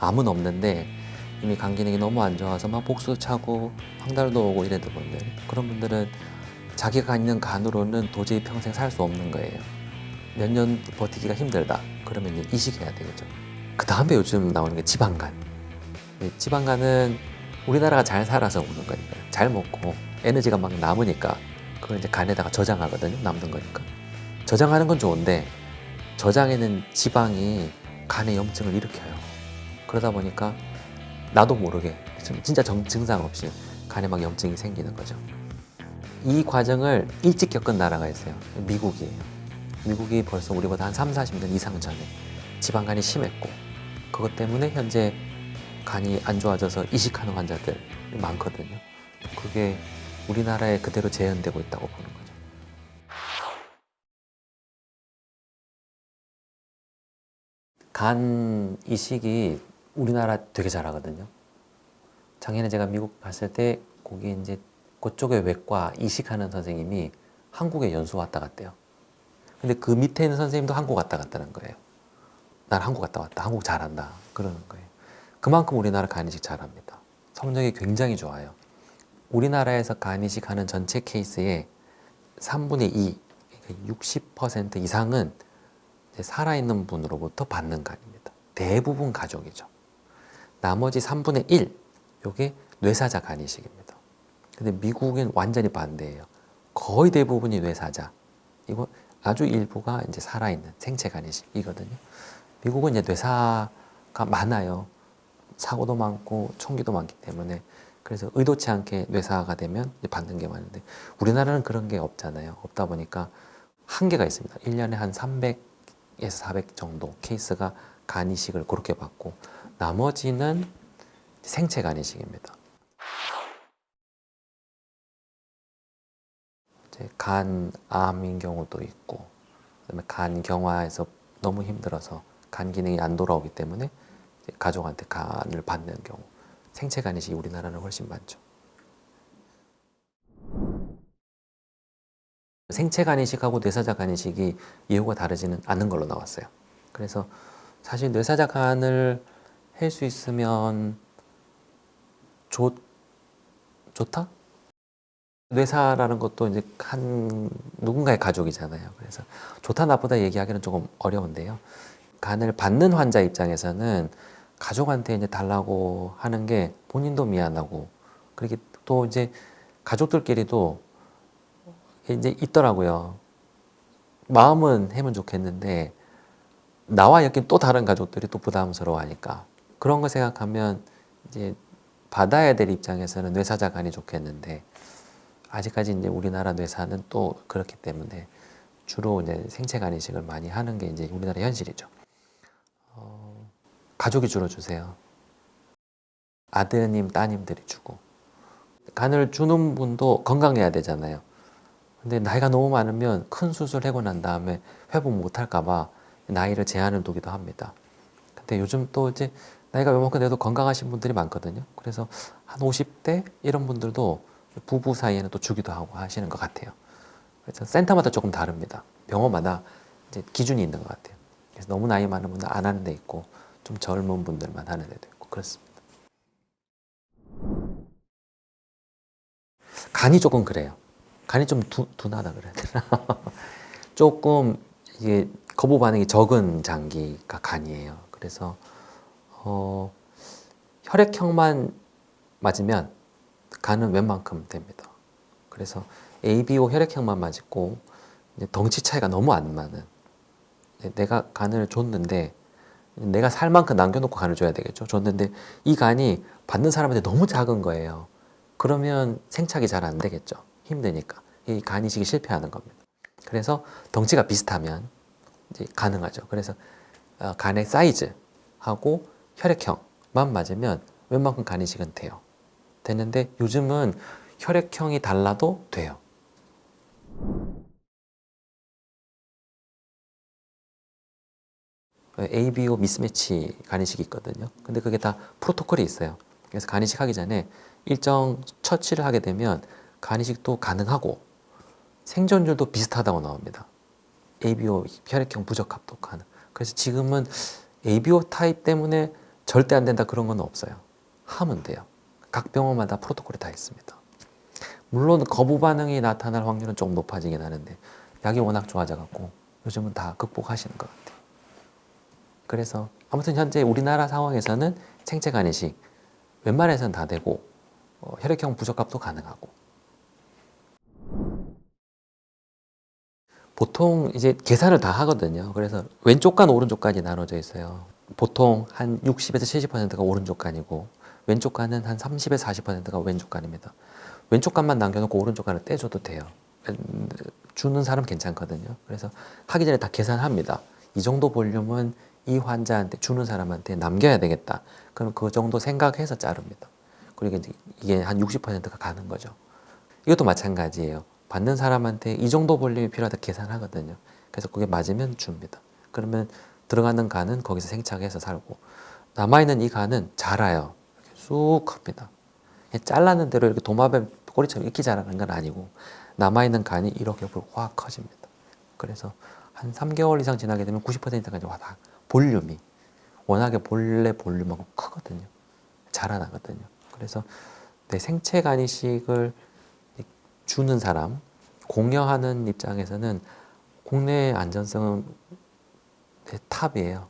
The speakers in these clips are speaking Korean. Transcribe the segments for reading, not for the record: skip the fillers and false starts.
암은 없는데 이미 간 기능이 너무 안 좋아서 막 복수 차고 황달도 오고 이랬던 분들, 그런 분들은 자기가 있는 간으로는 도저히 평생 살 수 없는 거예요. 몇 년 버티기가 힘들다. 그러면 이제 이식해야 되겠죠. 그 다음에 요즘 나오는 게 지방간. 지방간은 우리나라가 잘 살아서 오는 거니까, 잘 먹고 에너지가 막 남으니까 그걸 이제 간에다가 저장하거든요. 남는 거니까. 저장하는 건 좋은데 저장에는 지방이 간에 염증을 일으켜요. 그러다 보니까 나도 모르게 진짜 증상 없이 간에 막 염증이 생기는 거죠. 이 과정을 일찍 겪은 나라가 있어요. 미국이에요. 미국이 벌써 우리보다 한 3, 40년 이상 전에 지방간이 심했고, 그것 때문에 현재 간이 안 좋아져서 이식하는 환자들 많거든요. 그게 우리나라에 그대로 재현되고 있다고 보는 거죠. 간 이식이 우리나라 되게 잘하거든요. 작년에 제가 미국 갔을 때 거기 이제 그쪽의 외과 이식하는 선생님이 한국에 연수 왔다 갔대요. 근데 그 밑에 있는 선생님도 한국 왔다 갔다는 거예요. 난 한국 갔다 왔다. 한국 잘한다. 그러는 거예요. 그만큼 우리나라 간이식 잘합니다. 성적이 굉장히 좋아요. 우리나라에서 간이식 하는 전체 케이스의 3분의 2, 60% 이상은 살아있는 분으로부터 받는 간입니다. 대부분 가족이죠. 나머지 3분의 1, 이게 뇌사자 간이식입니다. 근데 미국은 완전히 반대예요. 거의 대부분이 뇌사자. 이거 아주 일부가 이제 살아있는 생체 간이식이거든요. 미국은 이제 뇌사가 많아요. 사고도 많고 총기도 많기 때문에. 그래서 의도치 않게 뇌사가 되면 받는 게 많은데, 우리나라는 그런 게 없잖아요. 없다 보니까 한계가 있습니다. 1년에 한 300에서 400 정도 케이스가 간 이식을 그렇게 받고, 나머지는 생체 간 이식입니다. 간암인 경우도 있고, 그다음에 간경화에서 너무 힘들어서 간 기능이 안 돌아오기 때문에 가족한테 간을 받는 경우, 생체 간 이식이 우리나라는 훨씬 많죠. 생체 간 이식하고 뇌사자 간 이식이 예후가 다르지는 않는 걸로 나왔어요. 그래서 사실 뇌사자 간을 할 수 있으면 좋다? 뇌사라는 것도 이제 누군가의 가족이잖아요. 그래서 좋다 나쁘다 얘기하기는 조금 어려운데요. 간을 받는 환자 입장에서는 가족한테 이제 달라고 하는 게 본인도 미안하고, 그렇게 또 이제 가족들끼리도 이제 있더라고요. 마음은 하면 좋겠는데 나와 엮인 또 다른 가족들이 또 부담스러워하니까, 그런 거 생각하면 이제 받아야 될 입장에서는 뇌사자 간이 좋겠는데, 아직까지 이제 우리나라 뇌사는 또 그렇기 때문에 주로 이제 생체 간 이식을 많이 하는 게 이제 우리나라 현실이죠. 가족이 주로 주세요. 아드님, 따님들이 주고. 간을 주는 분도 건강해야 되잖아요. 근데 나이가 너무 많으면 큰 수술하고 난 다음에 회복 못 할까 봐 나이를 제한을 두기도 합니다. 근데 요즘 또 이제 나이가 요만큼 돼도 건강하신 분들이 많거든요. 그래서 한 50대 이런 분들도 부부 사이에는 또 주기도 하고 하시는 것 같아요. 그래서 센터마다 조금 다릅니다. 병원마다 이제 기준이 있는 것 같아요. 그래서 너무 나이 많은 분들 안 하는 데 있고, 좀 젊은 분들만 하는 데도 있고 그렇습니다. 간이 조금 그래요. 간이 좀 둔하다 그래야 되나? 조금 이게 거부 반응이 적은 장기가 간이에요. 그래서 혈액형만 맞으면 간은 웬만큼 됩니다. 그래서 ABO 혈액형만 맞고 덩치 차이가 너무 안 나는, 내가 간을 줬는데 내가 살 만큼 남겨놓고 간을 줘야 되겠죠. 줬는데 이 간이 받는 사람한테 너무 작은 거예요. 그러면 생착이 잘 안 되겠죠. 힘드니까. 이 간 이식이 실패하는 겁니다. 그래서 덩치가 비슷하면 이제 가능하죠. 그래서 간의 사이즈하고 혈액형만 맞으면 웬만큼 간 이식은 돼요. 되는데 요즘은 혈액형이 달라도 돼요. ABO 미스매치 간이식이 있거든요. 근데 그게 다 프로토콜이 있어요. 그래서 간이식 하기 전에 일정 처치를 하게 되면 간이식도 가능하고 생존율도 비슷하다고 나옵니다. ABO 혈액형 부적합도 가능. 그래서 지금은 ABO 타입 때문에 절대 안 된다 그런 건 없어요. 하면 돼요. 각 병원마다 프로토콜이 다 있습니다. 물론 거부 반응이 나타날 확률은 좀 높아지긴 하는데 약이 워낙 좋아져갖고 요즘은 다 극복하시는 것 같아요. 그래서 아무튼 현재 우리나라 상황에서는 생체 간이식 웬만해서는 다 되고 혈액형 부적합도 가능하고 보통 이제 계산을 다 하거든요. 그래서 왼쪽 간 오른쪽 간이 나눠져 있어요. 보통 한 60에서 70%가 오른쪽 간이고 왼쪽 간은 한 30에서 40%가 왼쪽 간입니다. 왼쪽 간만 남겨놓고 오른쪽 간을 떼줘도 돼요. 주는 사람 괜찮거든요. 그래서 하기 전에 다 계산합니다. 이 정도 볼륨은 이 환자한테 주는 사람한테 남겨야 되겠다. 그럼 그 정도 생각해서 자릅니다. 그리고 이게 한 60%가 가는 거죠. 이것도 마찬가지예요. 받는 사람한테 이 정도 볼륨이 필요하다 계산하거든요. 그래서 그게 맞으면 줍니다. 그러면 들어가는 간은 거기서 생착해서 살고 남아있는 이 간은 자라요. 쑥 큽니다. 잘라는 대로 이렇게 도마뱀 꼬리처럼 이렇게 자라는 건 아니고 남아있는 간이 이렇게 확 커집니다. 그래서 한 3개월 이상 지나게 되면 90%까지 다 볼륨이 워낙에 본래 볼륨하고 크거든요. 자라나거든요. 그래서 내 생체 간이식을 주는 사람, 공여하는 입장에서는 국내 안전성은 탑이에요.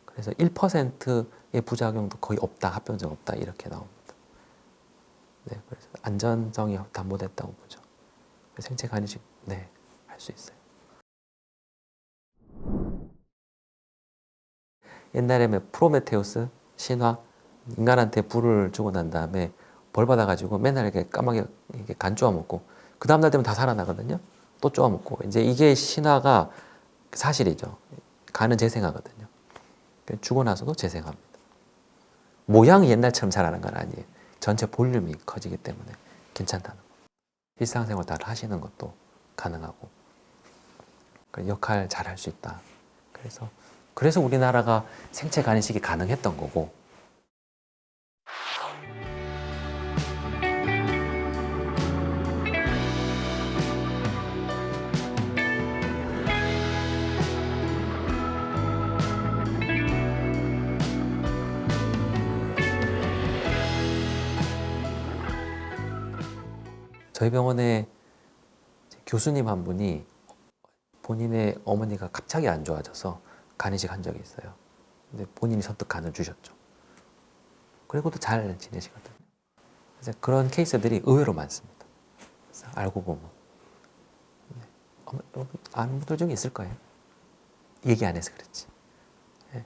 그래서 1%의 부작용도 거의 없다, 합병증 없다 이렇게 나옵니다. 네, 그래서 안전성이 담보됐다고 보죠. 생체 간이식 네, 할 수 있어요. 옛날에 프로메테우스 신화 인간한테 불을 주고 난 다음에 벌 받아가지고 맨날 이렇게 까마귀 이렇게 간 쪼아 먹고 그 다음날 되면 다 살아나거든요. 또 쪼아 먹고 이제 이게 신화가 사실이죠. 간은 재생하거든요. 죽고 나서도 재생합니다. 모양이 옛날처럼 자라는 건 아니에요. 전체 볼륨이 커지기 때문에 괜찮다는 거. 일상생활 다 하시는 것도 가능하고 역할 잘 할 수 있다. 그래서 우리나라가 생체 간이식이 가능했던 거고. 저희 병원에 교수님 한 분이 본인의 어머니가 갑자기 안 좋아져서 간이식 한 적이 있어요. 근데 본인이 선뜻 간을 주셨죠. 그리고도 잘 지내시거든요. 그래서 그런 케이스들이 의외로 많습니다. 그래서 알고 보면 아는 분들 중에 있을 거예요. 얘기 안 해서 그렇지. 네.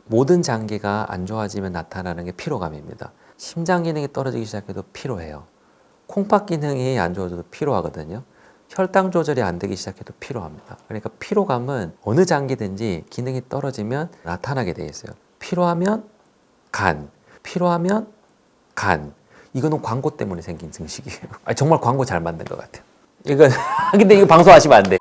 모든 장기가 안 좋아지면 나타나는 게 피로감입니다. 심장 기능이 떨어지기 시작해도 피로해요. 콩팥 기능이 안 좋아져도 피로하거든요. 혈당 조절이 안 되기 시작해도 피로합니다. 그러니까 피로감은 어느 장기든지 기능이 떨어지면 나타나게 돼 있어요. 피로하면 간, 피로하면 간. 이거는 광고 때문에 생긴 증식이에요. 정말 광고 잘 만든 것 같아요. 이건 근데 이거 방송하시면 안 돼.